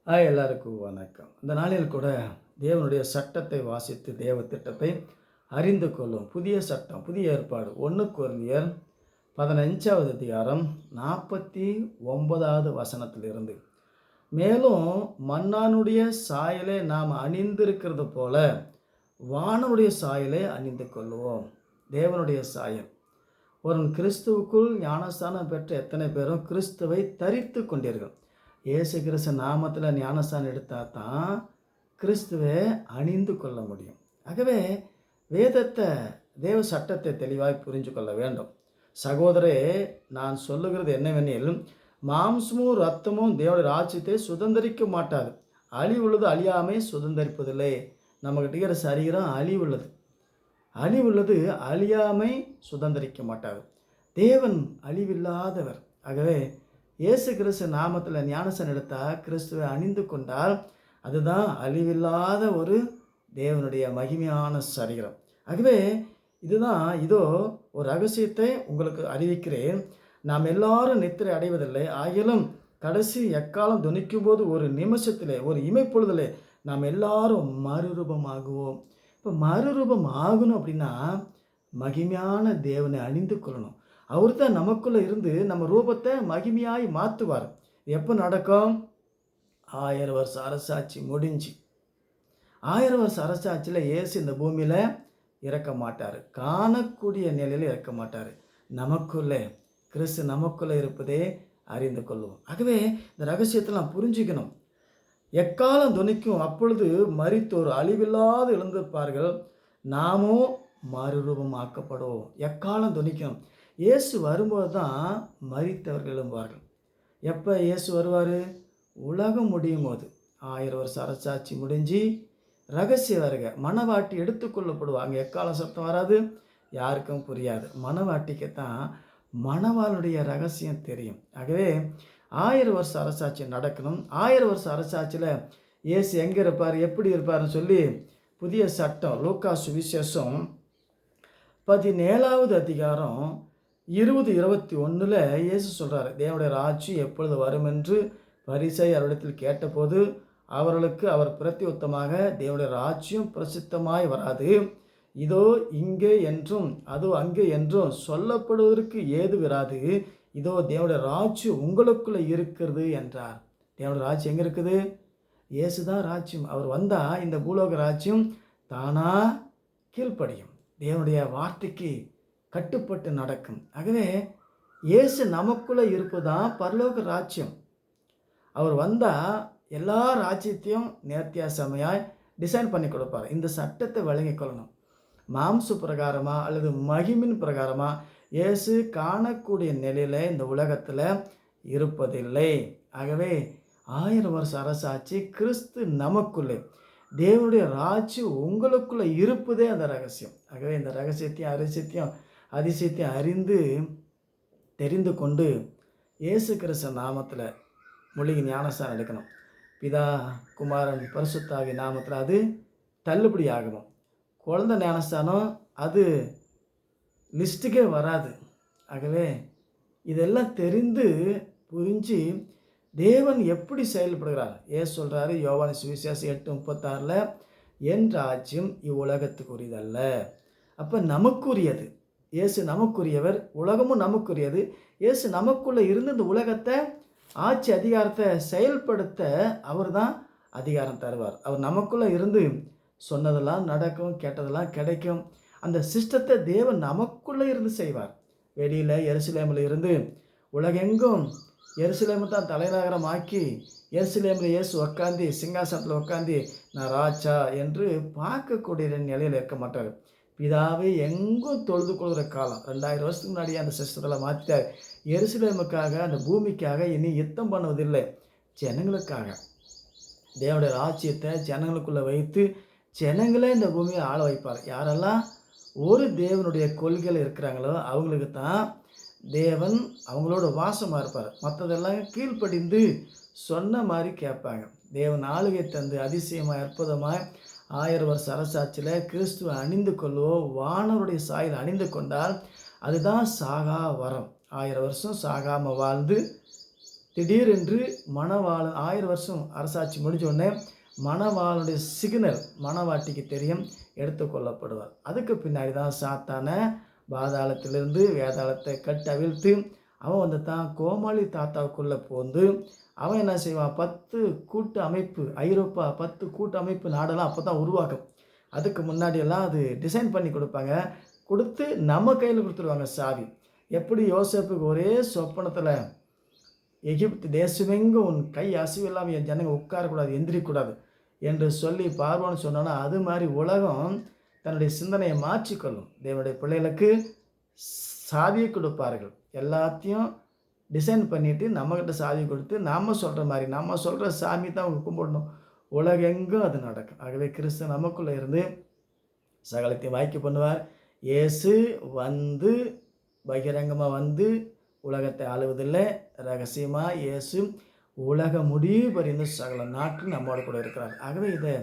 எல்லாருக்கும் வணக்கம். இந்த நாளில் கூட தேவனுடைய சட்டத்தை வாசித்து தேவ திட்டத்தை அறிந்து கொள்ளும். புதிய சட்டம், புதிய ஏற்பாடு 1 கொரிந்தியர் 15வது அதிகாரம் 49வது வசனத்திலிருந்து. மேலும் மன்னானுடைய சாயலை நாம் அணிந்திருக்கிறது போல வானனுடைய சாயலை அணிந்து கொள்வோம். தேவனுடைய சாயல். ஒரு கிறிஸ்துவுக்குள் ஞானஸ்தானம் பெற்ற எத்தனை பேரும் கிறிஸ்துவை தரித்து கொண்டீர்கள். இயேசு கிறிஸ்து நாமத்தில் ஞானஸ்தானம் எடுத்தால் தான் கிறிஸ்துவை அணிந்து கொள்ள முடியும். ஆகவே வேதத்தை, தேவ சட்டத்தை தெளிவாய் புரிஞ்சு கொள்ள வேண்டும். சகோதரே, நான் சொல்லுகிறது என்னவெனில், மாம்சமும் இரத்தமும் தேவனுடைய ராஜ்யத்தை சுதந்திரிக்க மாட்டாது. அழிவுள்ளது அழியாமை சுதந்திரிப்பதில்லை. நமக்கு இருக்கிற சரீரம் அழிவுள்ளது. அழிவுள்ளது அழியாமை சுதந்திரிக்க மாட்டாது. தேவன் அழிவில்லாதவர். ஆகவே இயேசு கிறிஸ்து நாமத்தில் ஞானஸ்தானம் எடுத்தால், கிறிஸ்துவை அணிந்து கொண்டால், அதுதான் அழிவில்லாத ஒரு தேவனுடைய மகிமையான சரீரம். ஆகவே இதோ ஒரு ரகசியத்தை உங்களுக்கு அறிவிக்கிறேன். நாம் எல்லாரும் நித்திரை அடைவதில்லை. ஆகிலும் கடைசி எக்காலம் துணிக்கும் போது ஒரு நிமிஷத்திலே, ஒரு இமைப்பொழுதிலே நாம் எல்லாரும் மறுரூபமாகுவோம். இப்போ மறுரூபம் ஆகணும் அப்படின்னா மகிமையான தேவனை அணிந்து கொள்ளணும். அவர் தான் நமக்குள்ளே இருந்து நம்ம ரூபத்தை மகிமையாய் மாற்றுவார். எப்போ நடக்கும்? 1000 வருஷம் அரசாட்சி முடிஞ்சு. 1000 வருஷம் அரசாட்சியில் இயேசு இந்த பூமியில் இறக்க மாட்டார். காணக்கூடிய நிலையில் இறக்க மாட்டார். நமக்குள்ளே கிறிஸ்து நமக்குள்ளே இருப்பதே அறிந்து கொள்வோம். ஆகவே இந்த ரகசியத்தை நாம் புரிஞ்சுக்கணும். எக்காலம் துணிக்கும் அப்பொழுது மரித்தோர் அழிவில்லாது எழுந்திருப்பார்கள், நாமும் மறுரூபமாக்கப்படுவோம். எக்காலம் துணிக்கும். இயேசு வரும்போது தான் மரித்தவர்கள் எழும்புவார்கள். எப்போ இயேசு வருவார்? உலகம் முடியும் போது. 1000 வருஷம் அரசாட்சி முடிஞ்சு ரகசிய வருக, மணவாட்டி எடுத்துக்கொள்ளப்படுவாங்க. எக்காலம் சத்தம் வராது, யாருக்கும் புரியாது. மணவாட்டிக்குத்தான் மணவாளுடைய ரகசியம் தெரியும். ஆகவே 1000 வருஷம் அரசாட்சி நடக்கணும். 1000 வருஷம் அரசாட்சியில் இயேசு எங்கே இருப்பார், எப்படி இருப்பார்னு சொல்லி புதிய சட்டம் லூக்கா சுவிசேஷம் 17வது அதிகாரம் 20-21 இயேசு சொல்கிறார், தேவனுடைய ராஜ்யம் எப்பொழுது வரும் என்று பரிசேயர் அவரிடத்தில் கேட்டபோது அவர்களுக்கு அவர் பிரத்யுத்தமாக, தேவனுடைய ராஜ்யம் பிரசித்தமாய் வராது, இதோ இங்கே என்றும் அதோ அங்கே என்றும் சொல்லப்படுவதற்கு ஏது வராது, இதோ தேவனுடைய ராஜ்யம் உங்களுக்குள்ளே இருக்கிறது என்றார். தேவனுடைய ராஜ்யம் எங்கே இருக்குது? இயேசு தான் ராஜ்யம். அவர் வந்தால் இந்த பூலோக ராஜ்யம் தானாக கீழ்ப்படியும். தேவனுடைய வார்த்தைக்கு கட்டுப்பட்டு நடக்கும். ஆகவே இயேசு நமக்குள்ளே இருப்பதுதான் பரலோக ராஜ்யம். அவர் வந்தால் எல்லா ராஜ்யத்தையும் நேர்த்தியாசமையாய் டிசைன் பண்ணி கொடுப்பார். இந்த சட்டத்தை வழங்கிக் கொள்ளணும். மாம்ச பிரகாரமாக அல்லது மகிமின் பிரகாரமாக இயேசு காணக்கூடிய நிலையில் இந்த உலகத்தில் இருப்பதில்லை. ஆகவே 1000 வருஷம் அரசாட்சி கிறிஸ்து நமக்குள்ளே, தேவனுடைய ராஜ்யம் உங்களுக்குள்ளே இருப்பதே அந்த ரகசியம். ஆகவே இந்த ரகசியத்தையும் அதிசயத்தையும் அறிந்து தெரிந்து கொண்டு இயேசு கிறிஸ்து நாமத்தில் மொழிகி ஞானஸ்தானம் எடுக்கணும். பிதா, குமாரன், பரிசுத்தாவி நாமத்தில் அது தள்ளுபடி ஆகணும். குழந்தை ஞானஸ்தானம் அது லிஸ்ட்டுக்கே வராது. ஆகவே இதெல்லாம் தெரிந்து புரிஞ்சு தேவன் எப்படி செயல்படுகிறார் ஏசு சொல்கிறாரு, யோவான் சுவிசேஷம் 8:36, என் ராஜ்யம் இவ்வுலகத்துக்குரியதல்ல. அப்போ நமக்குரியது. இயேசு நமக்குரியவர், உலகமும் நமக்குரியது. இயேசு நமக்குள்ளே இருந்து இந்த உலகத்தை ஆட்சி அதிகாரத்தை செயல்படுத்த அவர் தான் அதிகாரம் தருவார். அவர் நமக்குள்ளே இருந்து சொன்னதெல்லாம் நடக்கும், கேட்டதெல்லாம் கிடைக்கும். அந்த சிஸ்டத்தை தேவன் நமக்குள்ளே இருந்து செய்வார். வெளியில் எருசலேமில் இருந்து உலகெங்கும் எருசலேமை தான் தலைநகரம் ஆக்கி எருசலேமில் இயேசு உட்காந்து சிங்காசனத்தில் உட்காந்து நான் ராஜா என்று பார்க்கக்கூடிய நிலையில் இருக்க மாட்டார். பிதாவை எங்கும் தொழுது கொள்கிற காலம் 2000 வருஷத்துக்கு முன்னாடி அந்த சிஸ்டத்தில் மாற்றிட்டார். எருசலேமுக்காக, அந்த பூமிக்காக இனி யுத்தம் பண்ணுவதில்லை, ஜனங்களுக்காக தேவனுடைய ராஜ்யத்தை ஜனங்களுக்குள்ளே வைத்து ஜனங்களே இந்த பூமியை ஆள வைப்பார். யாரெல்லாம் ஒரு தேவனுடைய கொள்கையில் இருக்கிறாங்களோ அவங்களுக்கு தான் தேவன் அவங்களோட வாசமாக இருப்பார். மற்றதெல்லாம் கீழ்ப்படிந்து சொன்ன மாதிரி கேட்பாங்க. தேவன் ஆளுகை தந்து அதிசயமாக அற்புதமாக 1000 வருஷ அரசாட்சியில் கிறிஸ்துவை அணிந்து கொள்வோம். வானவருடைய சாயல் அணிந்து கொண்டால் அதுதான் சாகா வரம். 1000 வருஷம் சாகாமல் வாழ்ந்து திடீரென்று மணவாளன் 1000 வருஷம் அரசாட்சி முடிஞ்ச உடனே மணவாளனுடைய சிக்னல் மணவாட்டிக்கு தெரியும், எடுத்துக்கொள்ளப்படுவார். அதுக்கு பின்னாடி தான் சாத்தான பாதாளத்திலிருந்து வேதாளத்தை கட்டவிழ்த்து அவன் வந்து தான் கோமாளி தாத்தாவுக்குள்ளே போந்து அவன் என்ன செய்வான், 10 கூட்டு அமைப்பு, ஐரோப்பா 10 கூட்டு அமைப்பு நாடெல்லாம் அப்போ தான் உருவாக்கும். அதுக்கு முன்னாடியெல்லாம் அது டிசைன் பண்ணி கொடுப்பாங்க. கொடுத்து நம்ம கையில் கொடுத்துருவாங்க சாவி. எப்படி யோசேப்புக்கு ஒரே சொப்பனத்தில் எகிப்து தேசமெங்கும் உன் கை அசைவில்லாமல் என் ஜனங்க உட்காரக்கூடாது, எந்திரிக்கூடாது என்று சொல்லி பார்வோன்னு சொன்னோன்னா, அது மாதிரி உலகம் தன்னுடைய சிந்தனையை மாற்றிக்கொள்ளும். தேவனுடைய பிள்ளைகளுக்கு சாவியை கொடுப்பார்கள். எல்லாத்தையும் டிசைன் பண்ணிவிட்டு நம்மக்கிட்ட சாவி கொடுத்து நாம் சொல்கிற மாதிரி நம்ம சொல்கிற சாமி தான் அவங்க கும்பிடணும். உலகெங்கும் அது நடக்கும். ஆகவே கிறிஸ்து நமக்குள்ளே இருந்து சகலத்தையும் வாய்க்கு பண்ணுவார். இயேசு வந்து பகிரங்கமாக வந்து உலகத்தை ஆளுவதில்லை. ரகசியமாக இயேசு உலக முடிவு பறிந்து சகல நாட்டில் நம்மோடு கூட இருக்கிறார். ஆகவே இதை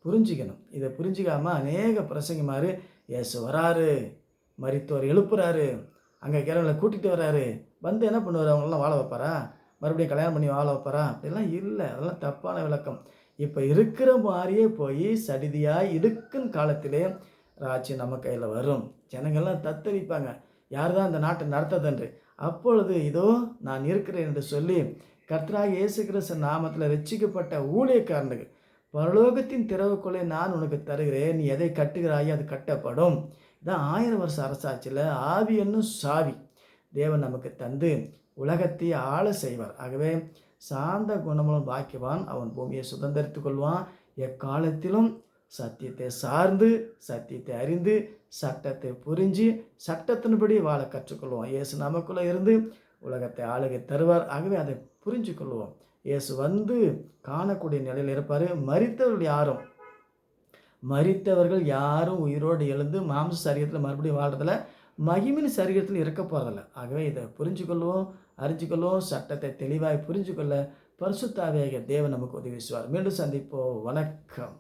புரிஞ்சிக்கணும். இதை புரிஞ்சிக்காமல் அநேக பிரசங்கமாரு இயேசு வராரு, மரித்தோர் எழுப்புறாரு, அங்கே கிரவங்களை கூட்டிகிட்டு வர்றாரு, வந்து என்ன பண்ணுவார், அவங்களெலாம் வாழ வைப்பாரா, மறுபடியும் கல்யாணம் பண்ணி வாழ வைப்பாரா, அப்படிலாம் இல்லை. அதெல்லாம் தப்பான விளக்கம். இப்போ இருக்கிற மாதிரியே போய் சடிதியாக இருக்குன்னு காலத்திலே ராஜ்யம் நம்ம கையில் வரும். ஜனங்கள்லாம் தத்தளிப்பாங்க, யார் தான் அந்த நாட்டை நடத்ததென்று. அப்பொழுது இதோ நான் இருக்கிறேன் என்று சொல்லி கர்த்தராகிய இயேசு கிறிஸ்து நாமத்தில் ரட்சிக்கப்பட்ட ஊழியக்காரனுக்கு பரலோகத்தின் திறவுக்குள்ளே நான் உனக்கு தருகிறேன், நீ எதை கட்டுகிறாயோ அது கட்டப்படும். இதான் 1000 வருஷ அரசாட்சியில் ஆவி என்னும் சாவி தேவன் நமக்கு தந்து உலகத்தை ஆள செய்வார். ஆகவே சாந்த குணமும் பாக்கியவான், அவன் பூமியை சுதந்திரித்து கொள்வான். எக்காலத்திலும் சத்தியத்தை சார்ந்து சத்தியத்தை அறிந்து சட்டத்தை புரிஞ்சு சட்டத்தின்படி வாழ கற்றுக்கொள்வோம். இயேசு நமக்குள்ளே இருந்து உலகத்தை ஆளுகை தருவார். ஆகவே அதை புரிஞ்சு கொள்வோம். இயேசு வந்து காணக்கூடிய நிலையில் இருப்பார். மரித்தவர்கள் யாரும் உயிரோடு எழுந்து மாம்ச சரீரத்தில் மறுபடியும் வாழ்றதில்ல, மகிமின் சரீரத்தில் இருக்க போகிறதில்ல. ஆகவே இதை புரிஞ்சு கொள்வோம், அறிஞ்சு கொள்வோம். சட்டத்தை தெளிவாய் புரிஞ்சு கொள்ள பரிசுத்த ஆவியாகிய தேவன் நமக்கு உதவி செய்வார். மீண்டும் சந்திப்போம். வணக்கம்.